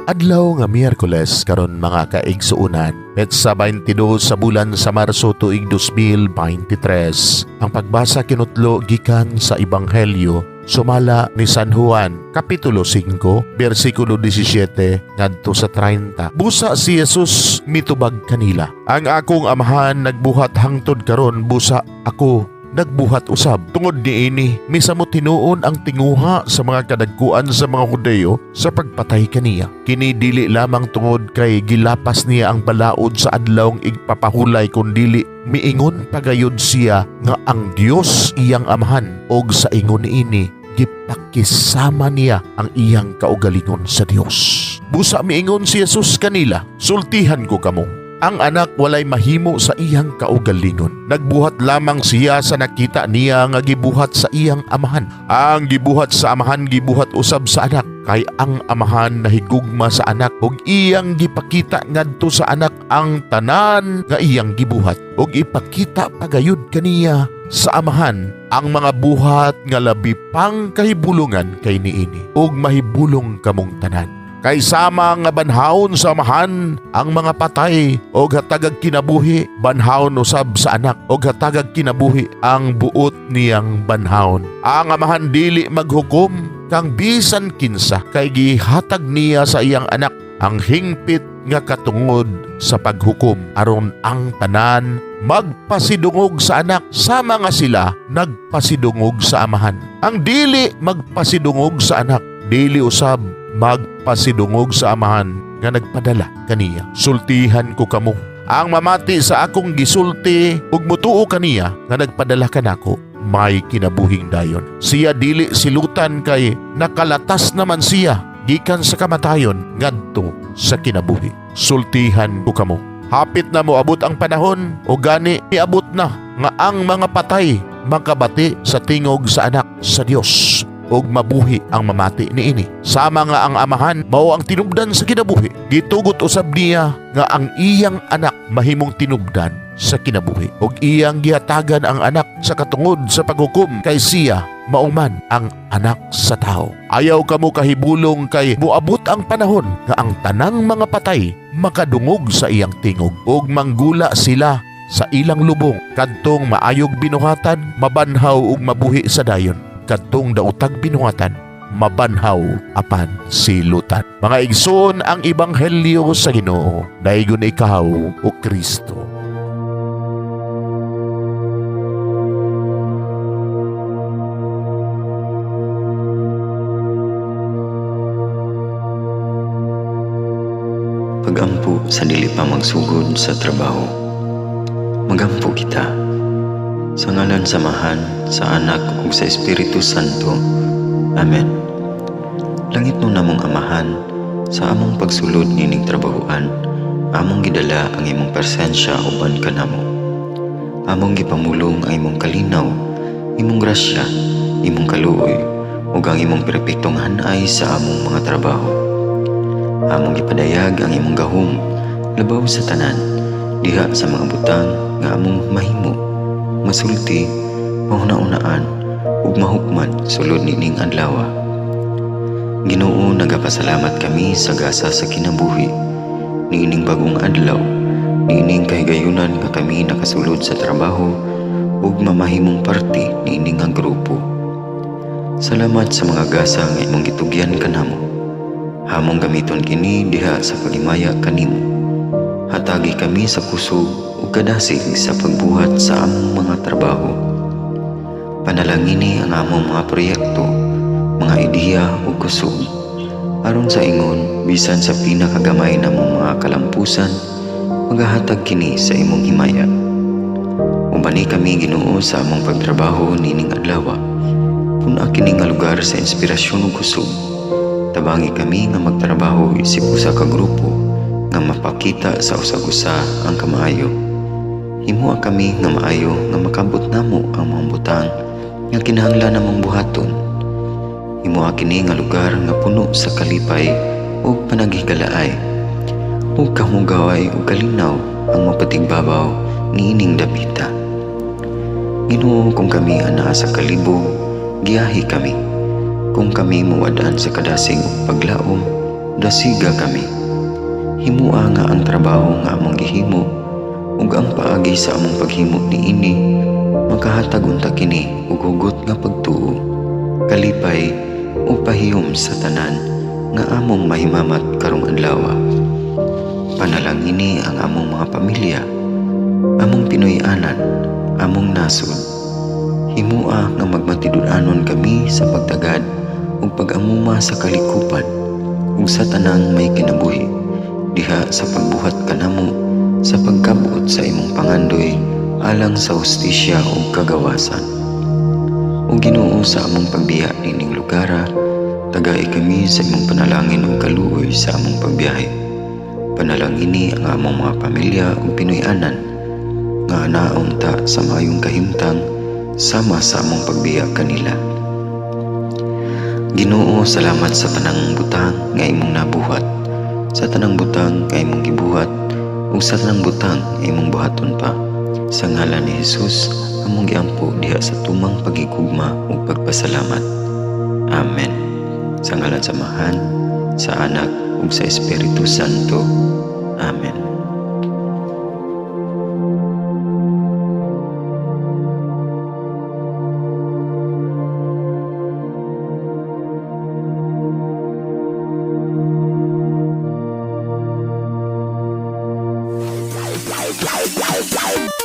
Adlaw nga Miyerkules karon mga kaigsuunan, petsa 22 sa bulan sa Marso tuig 2023. Ang pagbasa kinutlo gikan sa Ebanghelyo sumala ni San Juan, Kapitulo 5, versikulo 17 ngadto sa 30. Busa si Jesus mitubag kanila, ang akong amahan nagbuhat hangtod karon, busa ako nagbuhat usab. Tungod niini, misamot tinuon ang tinguha sa mga kadagkuan sa mga Hudeyo sa pagpatay kaniya. Kini dili lamang tungod kay gilapas niya ang balaod sa adlawng igpapahulay, kundili miingon pagayod siya nga ang Dios iyang amahan, og sa ingon niini gipakisama niya ang iyang kaugalingon sa Dios. Busa miingon si Jesus kanila, sultihan ko kamo. Ang anak walay mahimo sa iyang kaugalingon. Nagbuhat lamang siya sa nakita niya nga gibuhat sa iyang amahan. Ang gibuhat sa amahan gibuhat usab sa anak, kay ang amahan nahigugma sa anak ug iyang gipakita ngadto sa anak ang tanan nga iyang gibuhat, ug ipakita pagayud kaniya sa amahan ang mga buhat nga labi pang kahibulungan kay niini, ug mahibulong kamong tanan. Kay sama nga banhawon sa amahan ang mga patay, o hatagag kinabuhi banhawon usab sa anak, o hatagag kinabuhi ang buot niyang banhawon. Ang amahan dili maghukom kang bisan kinsa, kay gihatag niya sa iyang anak ang hingpit nga katungod sa paghukom, aron ang tanan magpasidungog sa anak sama nga sila nagpasidungog sa amahan. Ang dili magpasidungog sa anak, dili usab magpasidungog sa amahan nga nagpadala kaniya. Sultihan ko kamo, ang mamati sa akong gisulti ug mutuo kaniya nga nagpadala kanako, may kinabuhing dayon. Siya dili silutan kay nakalatas naman siya gikan sa kamatayon ngadto sa kinabuhi. Sultihan ko kamo, hapit na moabot ang panahon, o gani iabot na nga ang mga patay makabati sa tingog sa anak sa Dios, og mabuhi ang mamati niini. Sama nga ang amahan mao ang tinubdan sa kinabuhi, gitugot usab niya nga ang iyang anak mahimong tinubdan sa kinabuhi, og iyang gihatagan ang anak sa katungod sa paghukom, kay siya mauman ang anak sa tao. Ayaw kamo kahibulong, kay moabot ang panahon nga ang tanang mga patay makadungog sa iyang tingog, og manggula sila sa ilang lubong, kadtong maayog binuhatan, mabanhaw ug mabuhi sa dayon. Kadtong daotag binuhatan, mabanhaw apan silutan. Mga igsoon, ang Ebanghelyo sa Ginoo. Daygon ikaw, o Kristo. Pagampo sa dili pa magsugod sa trabaho. Magampo kita sa ngalan samahan sa Anak ug sa Espiritu Santo. Amen. Langit no namong amahan, sa among pagsulod nining trabahoan, among gidala ang imong presensya uban kanamo. Among gipamulong ang imong kalinaw, imong grasya, imong kaluoy, ug ang imong perpektong hanay sa among mga trabaho. Among gipadayag ang imong gahom labaw sa tanan, diha sa mga butang nga among mahimo, masulti, mahuna-unaan, ug mahukman sulod nining adlaw. Ginoo, nagapasalamat kami sa gasa sa kinabuhi niining bagong adlaw, niining kahigayunan nga kami nakasulod sa trabaho ug mamahimong parte niining nga grupo. Salamat sa mga gasa nga imong gitugyan kanamo. Hamong gamiton kini diha sa pagimaya kanimo. Hatagi kami sa kusog ug kadasig sa pagbuhat sa among mga trabaho. Panalangini ang among mga proyekto, mga ideya ug kusog, aron sa ingon bisan sa pinakagamay namong mga kalampusan, magahatag kini sa imong himaya. Ubani kami, Ginoo, sa among pagtrabaho nining adlaw. Puna kini nga lugar sa inspirasyon ug kusog. Tabangi kami nga magtrabaho isip usa ka grupo nga mapakita sa usag-usa ang kamaayo. Himuha kami nga maayo nga makabot namo ang mga butang nga kinahanglan namong buhaton. Himuha kini nga lugar nga puno sa kalipay ug panaghigalaay, ug kamugaway ug kalinaw ang mapatigbabaw niining dapita. Ginoo, kung kami anaa sa kalibog, giyahi kami. Kung kami mawadaan sa kadasig ug paglaom, dasiga kami. Himua nga ang trabaho nga among gihimo ug ang paagi sa among paghimo niini makahatag unta kini og hugot nga pagtuo, kalipay ug pahiyom sa tanan nga among mahimamat karong adlaw. Panalangini ang among mga pamilya, among Pinoy-anan, among nasod. Himua nga magmatidud-anon kami sa pagtagad ug pag-amuma sa kalikupan ug sa tanang may kinabuhi diha sa pagbuhat kanamo sa pagkabot sa imong pangandoy alang sa hustisya ug kagawasan. O Ginoo, sa among pagbiya nining lugara, tagay kami sa imong panalangin ug kaluoy sa among pagbiyahe. Panalangini ang among mga pamilya ug Pinoy-anan nga naunta sa mayong kahimtang sama sa among pagbiya kanila. Ginoo, salamat sa tanang butang nga imong nabuhat, sa tanang butang nga imong gibuhat ug sa tanang butang nga imong buhaton pa. Sa ngalan ni Jesus among giampo diha sa tumang pagigugma ug pagpasalamat. Amen. Sa ngalan sa Amahan, sa Anak ug sa Espiritu Santo. Amen. Live.